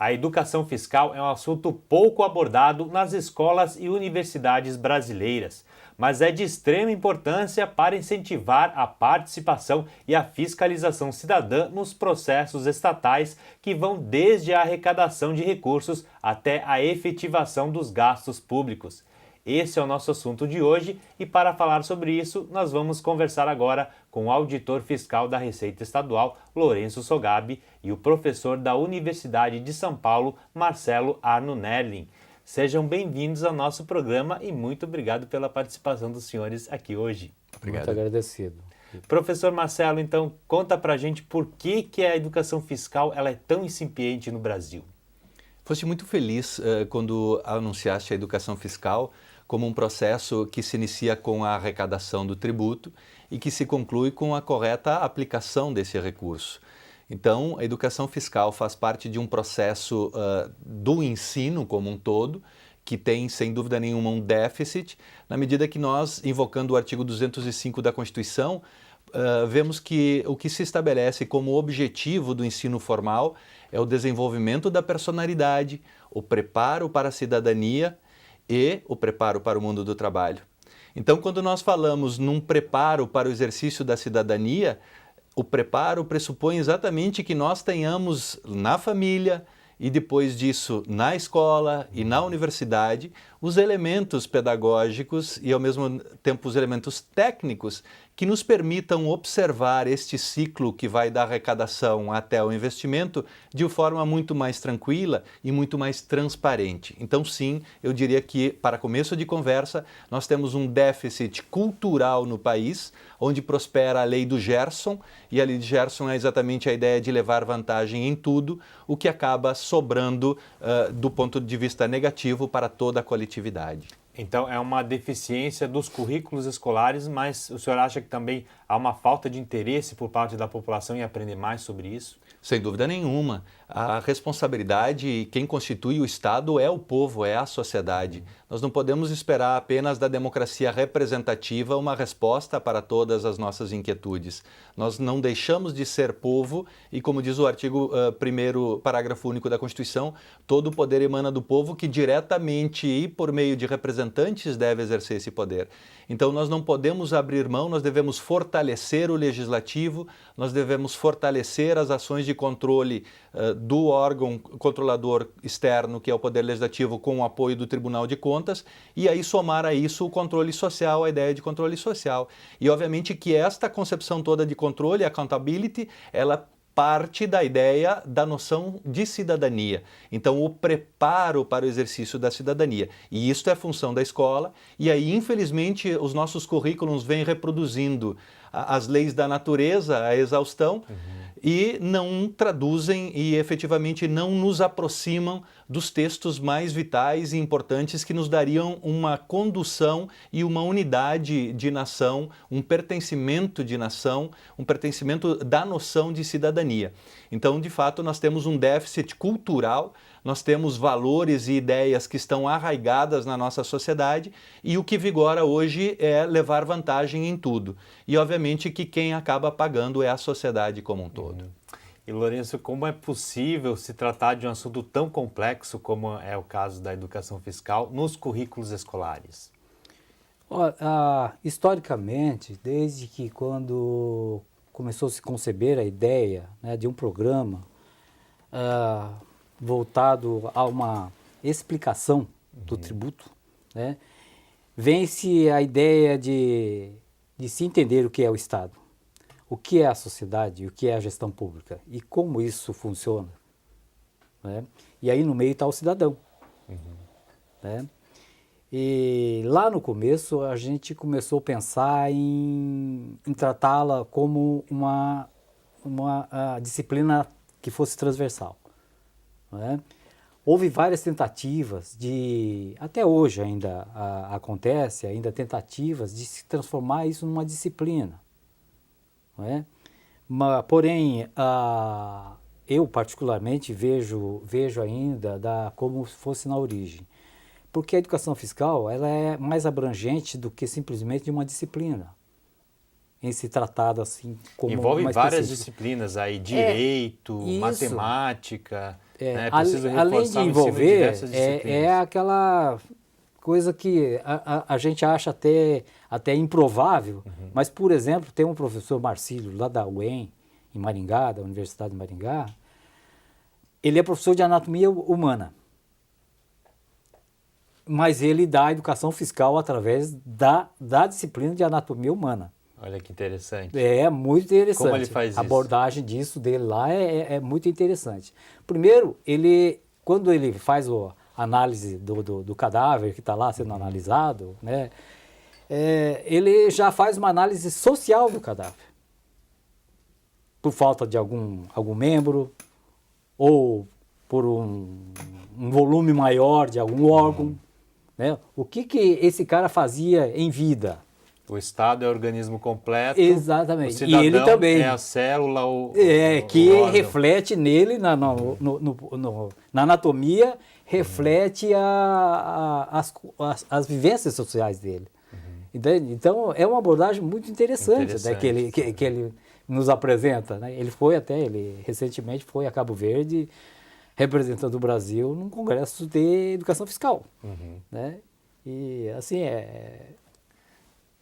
A educação fiscal é um assunto pouco abordado nas escolas e universidades brasileiras, mas é de extrema importância para incentivar a participação e a fiscalização cidadã nos processos estatais que vão desde a arrecadação de recursos até a efetivação dos gastos públicos. Esse é o nosso assunto de hoje e para falar sobre isso nós vamos conversar agora com o auditor fiscal da Receita Estadual, Lourenço Sogabi, e o professor da Universidade de São Paulo, Marcelo Arno Nerlin. Sejam bem-vindos ao nosso programa e muito obrigado pela participação dos senhores aqui hoje. Obrigado. Muito agradecido. Professor Marcelo, então, conta pra gente por que a educação fiscal ela é tão incipiente no Brasil. Foste muito feliz quando anunciaste a educação fiscal como um processo que se inicia com a arrecadação do tributo e que se conclui com a correta aplicação desse recurso. Então, a educação fiscal faz parte de um processo do ensino como um todo, que tem, sem dúvida nenhuma, um déficit, na medida que nós, invocando o artigo 205 da Constituição, vemos que o que se estabelece como objetivo do ensino formal é o desenvolvimento da personalidade, o preparo para a cidadania e o preparo para o mundo do trabalho. Então, quando nós falamos num preparo para o exercício da cidadania, o preparo pressupõe exatamente que nós tenhamos na família e depois disso na escola e na universidade os elementos pedagógicos e ao mesmo tempo os elementos técnicos que nos permitam observar este ciclo que vai da arrecadação até o investimento de forma muito mais tranquila e muito mais transparente. Então sim, eu diria que para começo de conversa nós temos um déficit cultural no país, onde prospera a lei do Gerson, e a lei de Gerson é exatamente a ideia de levar vantagem em tudo, o que acaba sobrando do ponto de vista negativo para toda a coletividade. Então, é uma deficiência dos currículos escolares, mas o senhor acha que também há uma falta de interesse por parte da população em aprender mais sobre isso? Sem dúvida nenhuma. A responsabilidade, quem constitui o Estado é o povo, é a sociedade. Nós não podemos esperar apenas da democracia representativa uma resposta para todas as nossas inquietudes. Nós não deixamos de ser povo e, como diz o artigo 1º, parágrafo único da Constituição, todo o poder emana do povo que diretamente e por meio de representantes deve exercer esse poder. Então nós não podemos abrir mão, nós devemos fortalecer o legislativo, nós devemos fortalecer as ações de controle do órgão controlador externo, que é o Poder Legislativo, com o apoio do Tribunal de Contas, e aí somar a isso o controle social, a ideia de controle social. E obviamente que esta concepção toda de controle, accountability, ela parte da ideia da noção de cidadania. Então, o preparo para o exercício da cidadania. E isto é função da escola, e aí, infelizmente, os nossos currículos vêm reproduzindo as leis da natureza, a exaustão, e não traduzem e efetivamente não nos aproximam dos textos mais vitais e importantes que nos dariam uma condução e uma unidade de nação, um pertencimento de nação, um pertencimento da noção de cidadania. Então, de fato, nós temos um déficit cultural, nós temos valores e ideias que estão arraigadas na nossa sociedade e o que vigora hoje é levar vantagem em tudo. E, obviamente, que quem acaba pagando é a sociedade como um todo. E, Lourenço, como é possível se tratar de um assunto tão complexo como é o caso da educação fiscal nos currículos escolares? Historicamente, desde que quando começou a se conceber a ideia, né, de um programa voltado a uma explicação do tributo, né, vem-se a ideia de se entender o que é o Estado, o que é a sociedade, o que é a gestão pública e como isso funciona, né? E aí no meio está o cidadão, né? E lá no começo a gente começou a pensar em tratá-la como uma disciplina que fosse transversal, né? Houve várias tentativas até hoje ainda acontece, ainda tentativas de se transformar isso numa disciplina, não é? Porém, eu particularmente vejo ainda como se fosse na origem. Porque a educação fiscal ela é mais abrangente do que simplesmente de uma disciplina, em se tratado assim como envolve uma várias específica. disciplinas aí, direito, Isso. matemática. né? É preciso além reforçar de o ensino em envolver, diversas disciplinas. é aquela coisa que a gente acha até improvável, mas, por exemplo, tem um professor Marcílio, lá da UEM, em Maringá, da Universidade de Maringá, ele é professor de anatomia humana, mas ele dá educação fiscal através da disciplina de anatomia humana. Olha que interessante. É muito interessante. Como ele faz isso? A abordagem disso dele lá é muito interessante. Primeiro, quando ele faz a análise do cadáver que está lá sendo analisado, né, ele já faz uma análise social do cadáver. Por falta de algum membro, ou por um volume maior de algum órgão. Né? O que esse cara fazia em vida? O Estado é o organismo completo. Exatamente. O cidadão e ele também. é a célula, que o órgão. reflete nele, na anatomia, reflete as vivências sociais dele. Então, é uma abordagem muito interessante. Né, que ele nos apresenta. Né? Ele recentemente foi a Cabo Verde, representando o Brasil num congresso de educação fiscal. Né? E, assim, é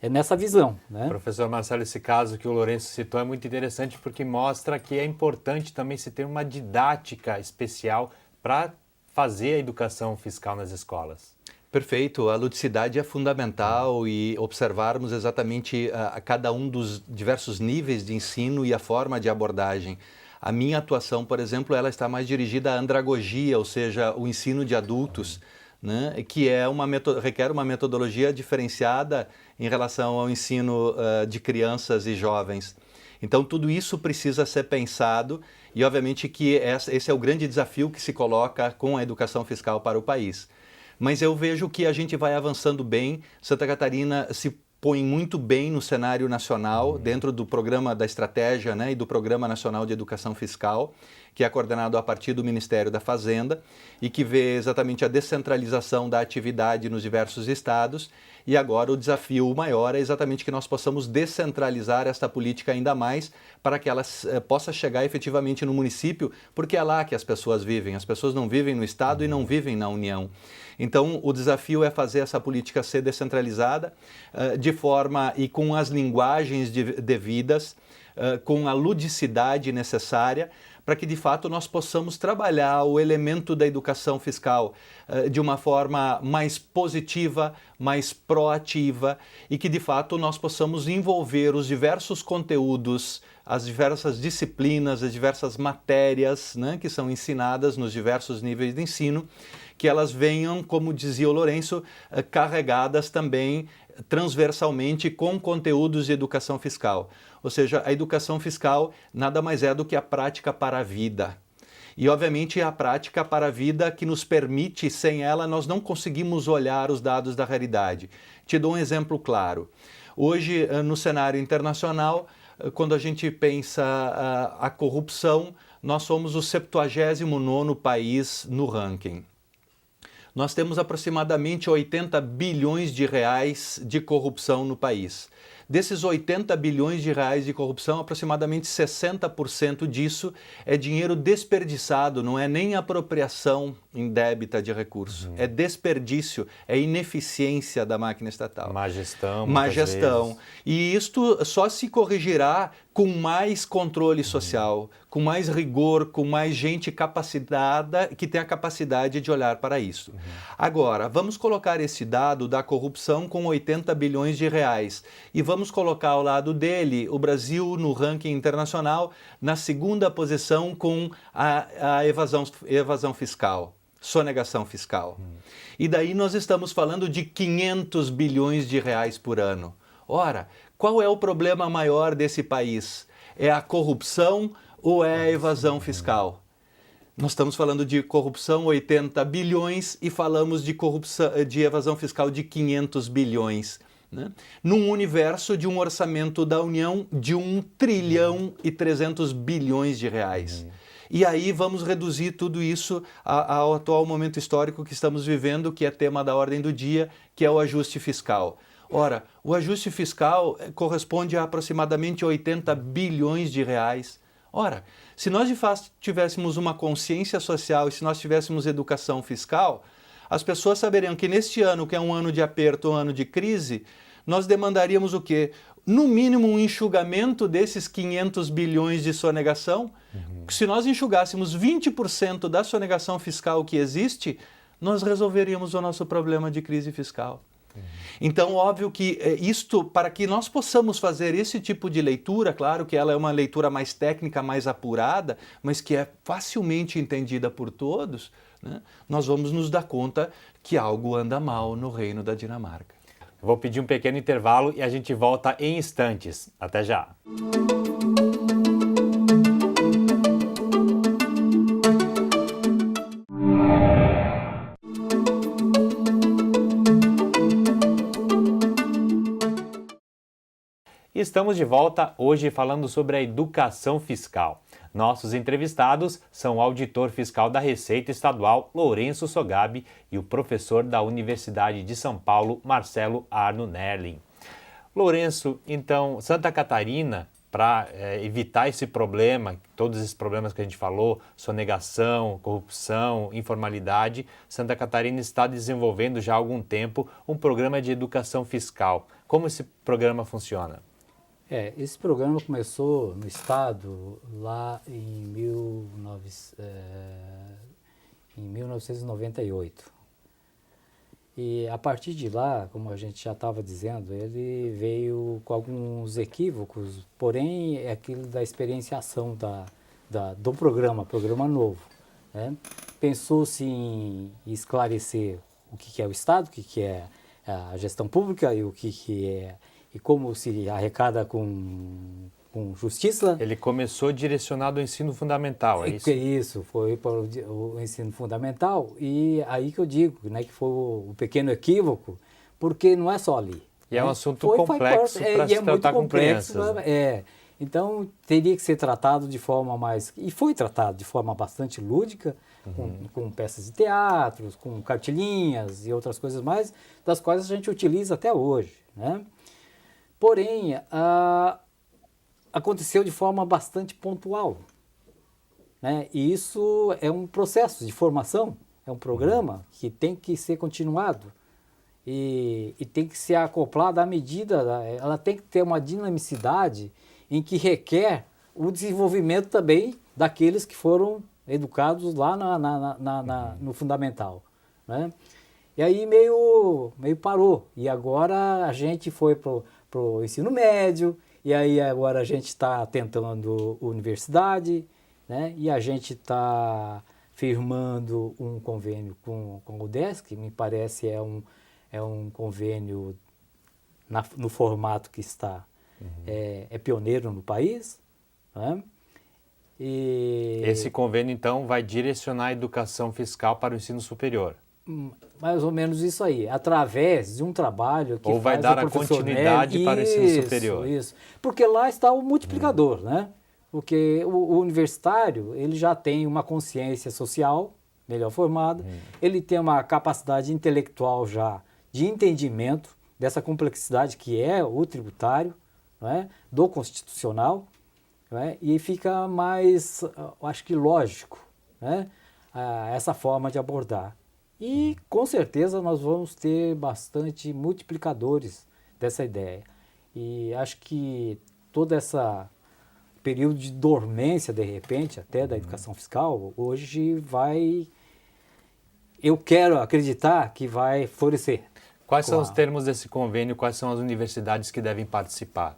nessa visão. Né? Professor Marcelo, esse caso que o Lourenço citou é muito interessante porque mostra que é importante também se ter uma didática especial para fazer a educação fiscal nas escolas. Perfeito, a ludicidade é fundamental e observarmos exatamente a cada um dos diversos níveis de ensino e a forma de abordagem. A minha atuação, por exemplo, ela está mais dirigida à andragogia, ou seja, o ensino de adultos, né, que requer uma metodologia diferenciada em relação ao ensino de crianças e jovens. Então, tudo isso precisa ser pensado e, obviamente, que esse é o grande desafio que se coloca com a educação fiscal para o país. Mas eu vejo que a gente vai avançando bem. Santa Catarina se põe muito bem no cenário nacional, dentro do programa da estratégia, né, e do Programa Nacional de Educação Fiscal, que é coordenado a partir do Ministério da Fazenda e que vê exatamente a descentralização da atividade nos diversos estados. E agora o desafio maior é exatamente que nós possamos descentralizar esta política ainda mais para que ela possa chegar efetivamente no município, porque é lá que as pessoas vivem. As pessoas não vivem no estado e não vivem na União. Então, o desafio é fazer essa política ser descentralizada de forma e com as linguagens devidas, com a ludicidade necessária, para que, de fato, nós possamos trabalhar o elemento da educação fiscal de uma forma mais positiva, mais proativa e que, de fato, nós possamos envolver os diversos conteúdos, as diversas disciplinas, as diversas matérias, né, que são ensinadas nos diversos níveis de ensino, que elas venham, como dizia o Lourenço, carregadas também transversalmente com conteúdos de educação fiscal. Ou seja, a educação fiscal nada mais é do que a prática para a vida. E, obviamente, é a prática para a vida que nos permite, sem ela, nós não conseguimos olhar os dados da realidade. Te dou um exemplo claro. Hoje, no cenário internacional, quando a gente pensa a corrupção, nós somos o 79º país no ranking. Nós temos aproximadamente 80 bilhões de reais de corrupção no país. Desses 80 bilhões de reais de corrupção, aproximadamente 60% disso é dinheiro desperdiçado, não é nem apropriação indébita de recurso, é desperdício, é ineficiência da máquina estatal. Má gestão. Má gestão. E isto só se corrigirá com mais controle social, com mais rigor, com mais gente capacitada, que tem a capacidade de olhar para isso. Agora, vamos colocar esse dado da corrupção com 80 bilhões de reais e vamos colocar ao lado dele o Brasil no ranking internacional na segunda posição com a evasão fiscal, sonegação fiscal. E daí nós estamos falando de 500 bilhões de reais por ano. Ora, qual é o problema maior desse país? É a corrupção ou é a evasão fiscal? Nós estamos falando de corrupção 80 bilhões e falamos de evasão fiscal de 500 bilhões. Né? Num universo de um orçamento da União de 1 trilhão e 300 bilhões de reais. E aí vamos reduzir tudo isso ao atual momento histórico que estamos vivendo, que é tema da ordem do dia, que é o ajuste fiscal. Ora, o ajuste fiscal corresponde a aproximadamente 80 bilhões de reais. Ora, se nós de fato tivéssemos uma consciência social e se nós tivéssemos educação fiscal, as pessoas saberiam que neste ano, que é um ano de aperto, um ano de crise, nós demandaríamos o quê? No mínimo um enxugamento desses 500 bilhões de sonegação. Se nós enxugássemos 20% da sonegação fiscal que existe, nós resolveríamos o nosso problema de crise fiscal. Então, óbvio que isto, para que nós possamos fazer esse tipo de leitura, claro que ela é uma leitura mais técnica, mais apurada, mas que é facilmente entendida por todos, né? Nós vamos nos dar conta que algo anda mal no reino da Dinamarca. Vou pedir um pequeno intervalo e a gente volta em instantes. Até já! Estamos de volta hoje falando sobre a educação fiscal. Nossos entrevistados são o auditor fiscal da Receita Estadual, Lourenço Sogabi, e o professor da Universidade de São Paulo, Marcelo Arno Nerlin. Lourenço, então, Santa Catarina, para evitar esse problema, todos esses problemas que a gente falou, sonegação, corrupção, informalidade, Santa Catarina está desenvolvendo já há algum tempo um programa de educação fiscal. Como esse programa funciona? Esse programa começou no estado lá em 1998. E a partir de lá, como a gente já estava dizendo, ele veio com alguns equívocos, porém é aquilo da experienciação do programa novo, né? Pensou-se em esclarecer o que é o Estado, o que é a gestão pública e o que é e como se arrecada com justiça. Ele começou direcionado ao ensino fundamental, é isso? Isso, foi para o ensino fundamental, e aí que eu digo, né, que foi o pequeno equívoco, porque não é só ali. E é um assunto complexo para se tratar com crianças. Então, teria que ser tratado de forma mais... E foi tratado de forma bastante lúdica, com peças de teatro, com cartilinhas e outras coisas mais, das quais a gente utiliza até hoje, né? Porém, aconteceu de forma bastante pontual, né? E isso é um processo de formação, é um programa que tem que ser continuado e tem que ser acoplado à medida, ela tem que ter uma dinamicidade em que requer o desenvolvimento também daqueles que foram educados lá no fundamental, né? E aí meio parou, e agora a gente foi para o ensino médio, e aí agora a gente está tentando universidade, né? E a gente está firmando um convênio com o UDESC, que me parece é um convênio no formato que está, é pioneiro no país, né? E esse convênio, então, vai direcionar a educação fiscal para o ensino superior? Mais ou menos isso aí, através de um trabalho que ou vai dar a continuidade para o ensino superior. Isso, porque lá está o multiplicador, né? Porque o universitário, ele já tem uma consciência social melhor formada, ele tem uma capacidade intelectual já de entendimento dessa complexidade que é o tributário, não é? Do constitucional, não é? E fica mais, acho que lógico, né? Essa forma de abordar. E com certeza nós vamos ter bastante multiplicadores dessa ideia. E acho que todo esse período de dormência, de repente, até da educação fiscal, hoje eu quero acreditar que vai florescer. Quais são os termos desse convênio? Quais são as universidades que devem participar?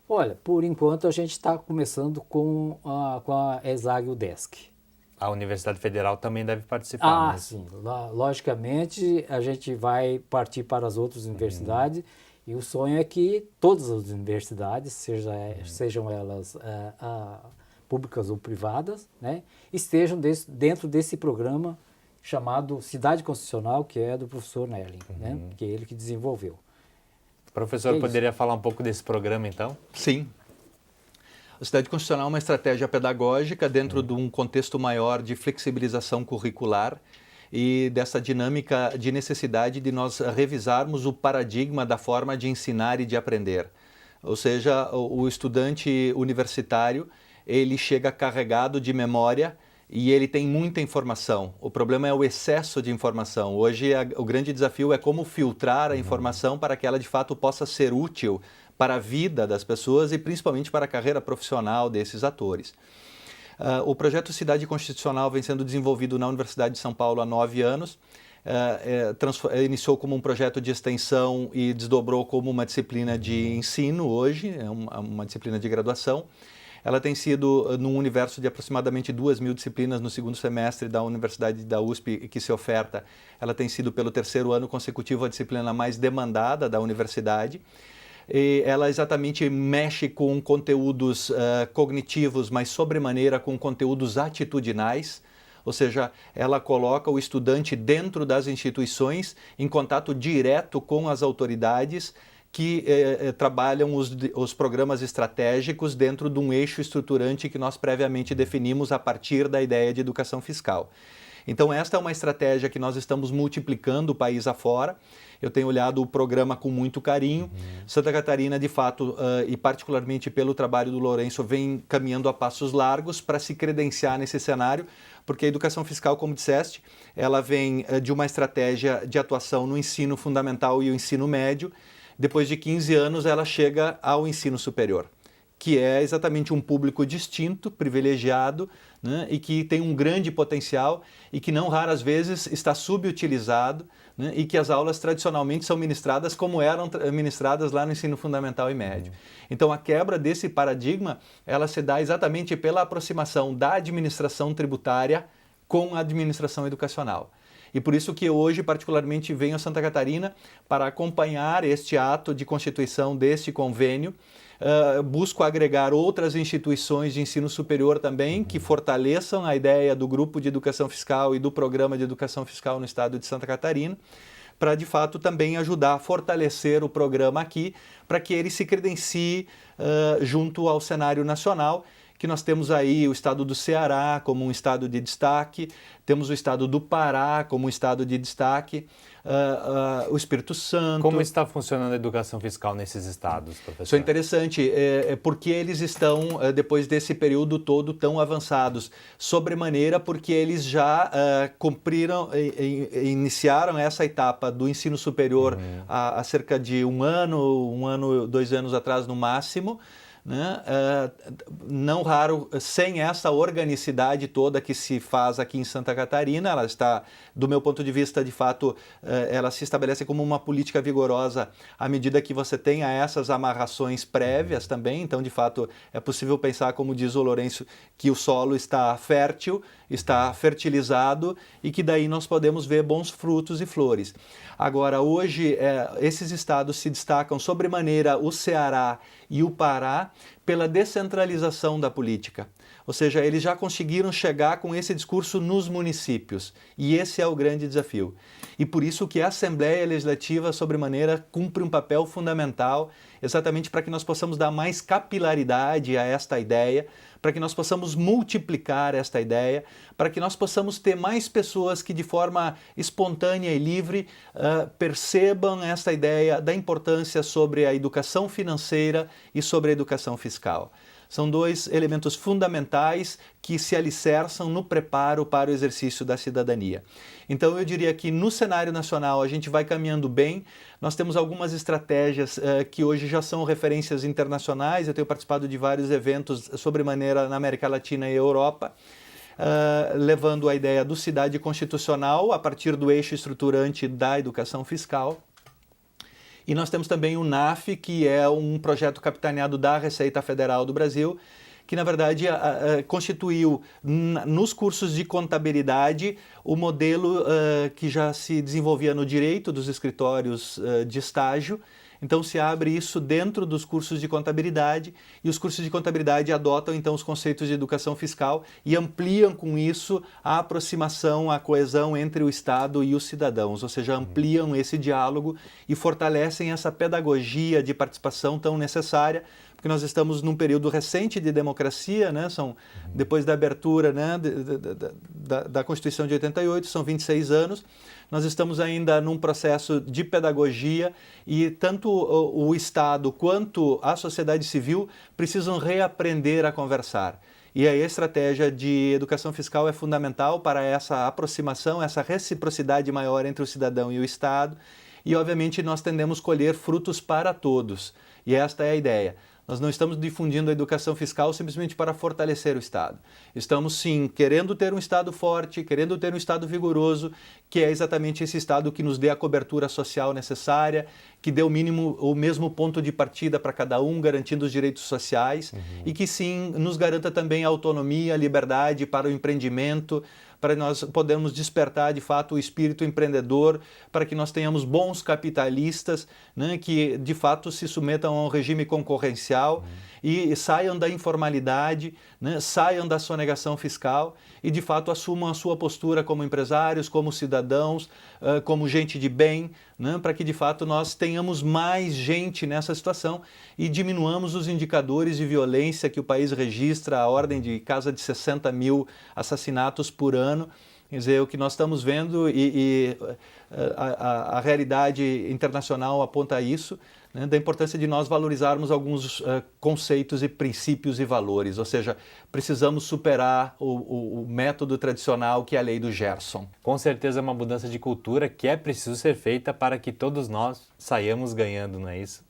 Olha, por enquanto a gente está começando com a ESAG UDESC. A Universidade Federal também deve participar. Sim. Logicamente, a gente vai partir para as outras universidades e o sonho é que todas as universidades, sejam elas públicas ou privadas, né, estejam dentro desse programa chamado Cidade Constitucional, que é do professor Nerlin, né, que é ele que desenvolveu. O professor poderia falar um pouco desse programa, então? Sim. A Cidade Constitucional é uma estratégia pedagógica dentro de um contexto maior de flexibilização curricular e dessa dinâmica de necessidade de nós revisarmos o paradigma da forma de ensinar e de aprender. Ou seja, o estudante universitário, ele chega carregado de memória e ele tem muita informação. O problema é o excesso de informação. Hoje o grande desafio é como filtrar a informação para que ela de fato possa ser útil para a vida das pessoas e principalmente para a carreira profissional desses atores. O projeto Cidade Constitucional vem sendo desenvolvido na Universidade de São Paulo há 9 anos. Iniciou como um projeto de extensão e desdobrou como uma disciplina de ensino hoje, é uma disciplina de graduação. Ela tem sido, num universo de aproximadamente 2.000 disciplinas no segundo semestre da Universidade da USP que se oferta, ela tem sido pelo 3º ano consecutivo a disciplina mais demandada da universidade. E ela exatamente mexe com conteúdos cognitivos, mas sobremaneira com conteúdos atitudinais, ou seja, ela coloca o estudante dentro das instituições, em contato direto com as autoridades que trabalham os programas estratégicos dentro de um eixo estruturante que nós previamente definimos a partir da ideia de educação fiscal. Então esta é uma estratégia que nós estamos multiplicando o país afora. Eu tenho olhado o programa com muito carinho. Santa Catarina, de fato, e particularmente pelo trabalho do Lourenço, vem caminhando a passos largos para se credenciar nesse cenário, porque a educação fiscal, como disseste, ela vem de uma estratégia de atuação no ensino fundamental e o ensino médio. Depois de 15 anos, ela chega ao ensino superior, que é exatamente um público distinto, privilegiado, né, e que tem um grande potencial e que não raras vezes está subutilizado, né, e que as aulas tradicionalmente são ministradas como eram ministradas lá no ensino fundamental e médio. Então a quebra desse paradigma, ela se dá exatamente pela aproximação da administração tributária com a administração educacional. E por isso que hoje, particularmente, venho a Santa Catarina para acompanhar este ato de constituição deste convênio. Busco agregar outras instituições de ensino superior também que fortaleçam a ideia do grupo de educação fiscal e do programa de educação fiscal no estado de Santa Catarina, para de fato também ajudar a fortalecer o programa aqui, para que ele se credencie junto ao cenário nacional, que nós temos aí o estado do Ceará como um estado de destaque, temos o estado do Pará como um estado de destaque, o Espírito Santo. Como está funcionando a educação fiscal nesses estados, professor? Isso é interessante, porque eles estão, depois desse período todo, tão avançados. Sobremaneira, porque eles já cumpriram, iniciaram essa etapa do ensino superior há cerca de um ano, 2 anos atrás no máximo, né? Não raro, sem essa organicidade toda que se faz aqui em Santa Catarina. Ela está, do meu ponto de vista, de fato, ela se estabelece como uma política vigorosa à medida que você tenha essas amarrações prévias também. Então, de fato, é possível pensar, como diz o Lourenço, que o solo está fértil, está fertilizado e que daí nós podemos ver bons frutos e flores. Agora, hoje, esses estados se destacam sobremaneira, o Ceará e o Pará, pela descentralização da política. Ou seja, eles já conseguiram chegar com esse discurso nos municípios. E esse é o grande desafio. E por isso que a Assembleia Legislativa, sobremaneira, cumpre um papel fundamental, exatamente para que nós possamos dar mais capilaridade a esta ideia, para que nós possamos multiplicar esta ideia, para que nós possamos ter mais pessoas que de forma espontânea e livre percebam esta ideia da importância sobre a educação financeira e sobre a educação fiscal. São 2 elementos fundamentais que se alicerçam no preparo para o exercício da cidadania. Então eu diria que no cenário nacional a gente vai caminhando bem. Nós temos algumas estratégias que hoje já são referências internacionais. Eu tenho participado de vários eventos sobremaneira na América Latina e Europa, levando a ideia do Cidade Constitucional a partir do eixo estruturante da educação fiscal. E nós temos também o NAF, que é um projeto capitaneado da Receita Federal do Brasil, que na verdade constituiu nos cursos de contabilidade o modelo que já se desenvolvia no direito dos escritórios de estágio. Então se abre isso dentro dos cursos de contabilidade e os cursos de contabilidade adotam então os conceitos de educação fiscal e ampliam com isso a aproximação, a coesão entre o Estado e os cidadãos, ou seja, ampliam esse diálogo e fortalecem essa pedagogia de participação tão necessária, porque nós estamos num período recente de democracia, né? Depois da abertura, né, da Constituição de 88, são 26 anos, nós estamos ainda num processo de pedagogia e tanto o Estado quanto a sociedade civil precisam reaprender a conversar. E a estratégia de educação fiscal é fundamental para essa aproximação, essa reciprocidade maior entre o cidadão e o Estado. E, obviamente, nós tendemos a colher frutos para todos. E esta é a ideia. Nós não estamos difundindo a educação fiscal simplesmente para fortalecer o Estado. Estamos, sim, querendo ter um Estado forte, querendo ter um Estado vigoroso, que é exatamente esse Estado que nos dê a cobertura social necessária, que dê o mesmo ponto de partida para cada um, garantindo os direitos sociais, e que, sim, nos garanta também a autonomia, a liberdade para o empreendimento, para nós podermos despertar, de fato, o espírito empreendedor, para que nós tenhamos bons capitalistas, né, que, de fato, se submetam a um regime concorrencial e saiam da informalidade, né, saiam da sonegação fiscal e, de fato, assumam a sua postura como empresários, como cidadãos, como gente de bem, né, para que, de fato, nós tenhamos mais gente nessa situação e diminuamos os indicadores de violência que o país registra, a ordem de casa de 60 mil assassinatos por ano. Quer dizer, o que nós estamos vendo a realidade internacional aponta isso, né, da importância de nós valorizarmos alguns conceitos e princípios e valores, ou seja, precisamos superar o método tradicional que é a lei do Gerson. Com certeza é uma mudança de cultura que é preciso ser feita para que todos nós saiamos ganhando, não é isso?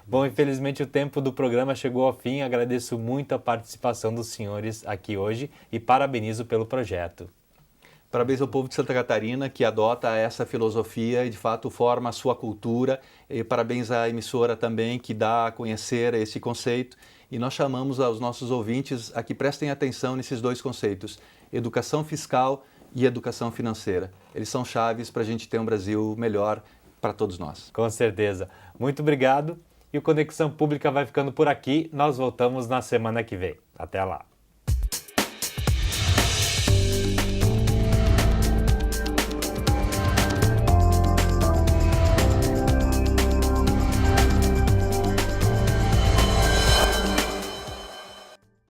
Bom, infelizmente o tempo do programa chegou ao fim, agradeço muito a participação dos senhores aqui hoje e parabenizo pelo projeto. Parabéns ao povo de Santa Catarina que adota essa filosofia e de fato forma a sua cultura. E parabéns à emissora também que dá a conhecer esse conceito. E nós chamamos aos nossos ouvintes a que prestem atenção nesses dois conceitos, educação fiscal e educação financeira. Eles são chaves para a gente ter um Brasil melhor para todos nós. Com certeza. Muito obrigado. E o Conexão Pública vai ficando por aqui. Nós voltamos na semana que vem. Até lá.